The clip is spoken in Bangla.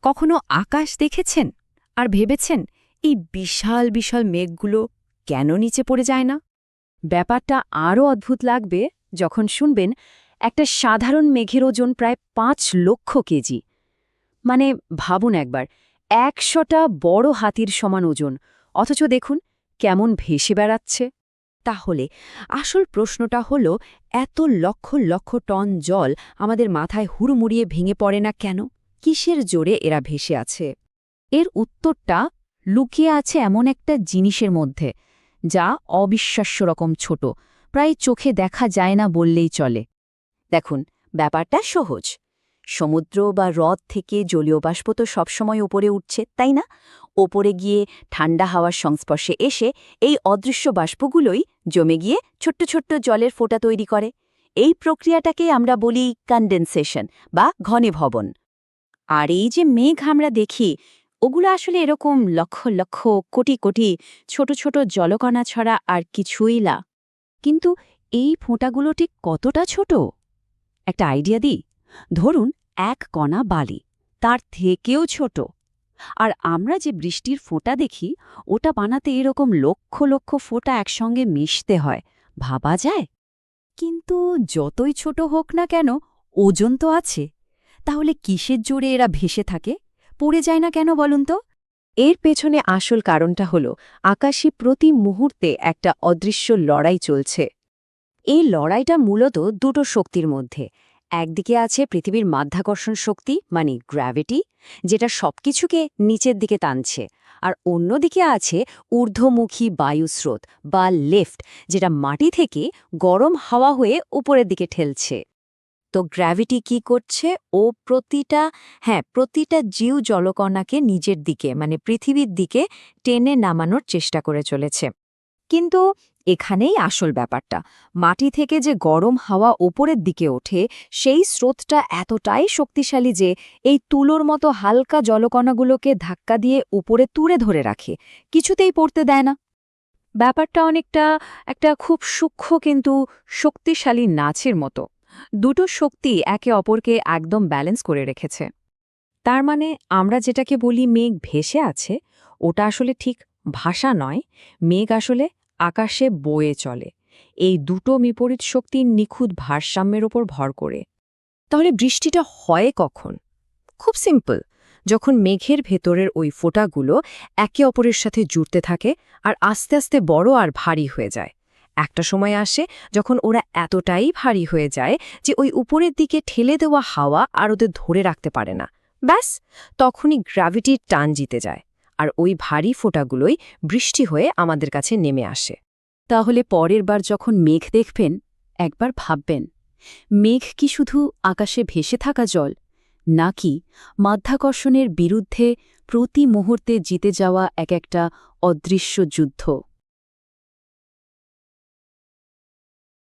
কখনো আকাশ দেখেছেন আর ভেবেছেন এই বিশাল বিশাল মেঘগুলো কেন নিচে পড়ে যায় না? ব্যাপারটা আরও অদ্ভুত লাগবে যখন শুনবেন একটা সাধারণ মেঘের ওজন প্রায় ৫ লক্ষ কেজি। মানে ভাবুন একবার, ১০০টা বড় হাতির সমান ওজন, অথচ দেখুন কেমন ভেসে বেড়াচ্ছে। তাহলে আসল প্রশ্নটা হলো, এত লক্ষ লক্ষ টন জল আমাদের মাথায় হুড়মুড়িয়ে ভেঙে পড়ে না কেন? কিসের জোরে এরা ভেসে আছে? এর উত্তরটা লুকিয়ে আছে এমন একটা জিনিসের মধ্যে, যা অবিশ্বাস্য রকম ছোট, প্রায় চোখে দেখা যায় না বললেই চলে। দেখুন, ব্যাপারটা সহজ। সমুদ্র বা হ্রদ থেকে জলীয় বাষ্প তো সবসময় উপরে উঠছে, তাই না? ওপরে গিয়ে ঠান্ডা হাওয়ার সংস্পর্শে এসে এই অদৃশ্য বাষ্পগুলোই জমে গিয়ে ছোট্ট ছোট্ট জলের ফোঁটা তৈরি করে। এই প্রক্রিয়াটাকে আমরা বলি কনডেনসেশন বা ঘনীভবন। আর এই যে মেঘ আমরা দেখি, ওগুলো আসলে এরকম লক্ষ লক্ষ কোটি কোটি ছোট ছোট জলকণা ছড়া আর কিছুই না। কিন্তু এই ফোঁটাগুলো ঠিক কতটা ছোট? একটা আইডিয়া দিই। ধরুন এক কণা বালি, তার থেকেও ছোট। আর আমরা যে বৃষ্টির ফোঁটা দেখি, ওটা বানাতে এরকম লক্ষ লক্ষ ফোঁটা একসঙ্গে মিশতে হয়। ভাবা যায়? কিন্তু যতই ছোট হোক না কেন, ওজন তো আছে। তাহলে কিসের জোরে এরা ভেসে থাকে? পড়ে যায় না কেন বলুন তো? এর পেছনে আসল কারণটা হল, আকাশে প্রতি মুহূর্তে একটা অদৃশ্য লড়াই চলছে। এই লড়াইটা মূলত দুটো শক্তির মধ্যে। একদিকে আছে পৃথিবীর মাধ্যাকর্ষণ শক্তি মানে গ্র্যাভিটি, যেটা সবকিছুকে নিচের দিকে টানছে, আর অন্যদিকে আছে ঊর্ধ্বমুখী বায়ুস্রোত বা লিফট, যেটা মাটি থেকে গরম হাওয়া হয়ে উপরের দিকে ঠেলছে। তো গ্র্যাভিটি কি করছে? ও প্রতিটা জীব জলকণাকে নিজের দিকে মানে পৃথিবীর দিকে টেনে নামানোর চেষ্টা করে চলেছে। কিন্তু এখানেই আসল ব্যাপারটা, মাটি থেকে যে গরম হাওয়া ওপরের দিকে ওঠে, সেই স্রোতটা এতটাই শক্তিশালী যে এই তুলোর মতো হালকা জলকণাগুলোকে ধাক্কা দিয়ে উপরে তুলে ধরে রাখে, কিছুতেই পড়তে দেয় না। ব্যাপারটা অনেকটা একটা খুব সূক্ষ্ম কিন্তু শক্তিশালী নাচের মতো। দুটো শক্তি একে অপরকে একদম ব্যালেন্স করে রেখেছে। তার মানে আমরা যেটাকে বলি মেঘ ভেসে আছে, ওটা আসলে ঠিক ভাষা নয়। মেঘ আসলে আকাশে বয়ে চলে, এই দুটো বিপরীত শক্তির নিখুঁত ভারসাম্যের ওপর ভর করে। তাহলে বৃষ্টিটা হয় কখন? খুব সিম্পল, যখন মেঘের ভেতরের ওই ফোঁটাগুলো একে অপরের সাথে জুড়তে থাকে আর আস্তে আস্তে বড় আর ভারী হয়ে যায়। একটা সময় আসে যখন ওরা এতটাই ভারী হয়ে যায় যে ওই উপরের দিকে ঠেলে দেওয়া হাওয়া আর ওদের ধরে রাখতে পারে না। ব্যাস, তখনই গ্র্যাভিটির টান জিতে যায়, আর ওই ভারী ফোঁটাগুলোই বৃষ্টি হয়ে আমাদের কাছে নেমে আসে। তাহলে পরের বার যখন মেঘ দেখবেন, একবার ভাববেন, মেঘ কি শুধু আকাশে ভেসে থাকা জল, নাকি মাধ্যাকর্ষণের বিরুদ্ধে প্রতি মুহূর্তে জিতে যাওয়া এক একটা অদৃশ্য যুদ্ধ?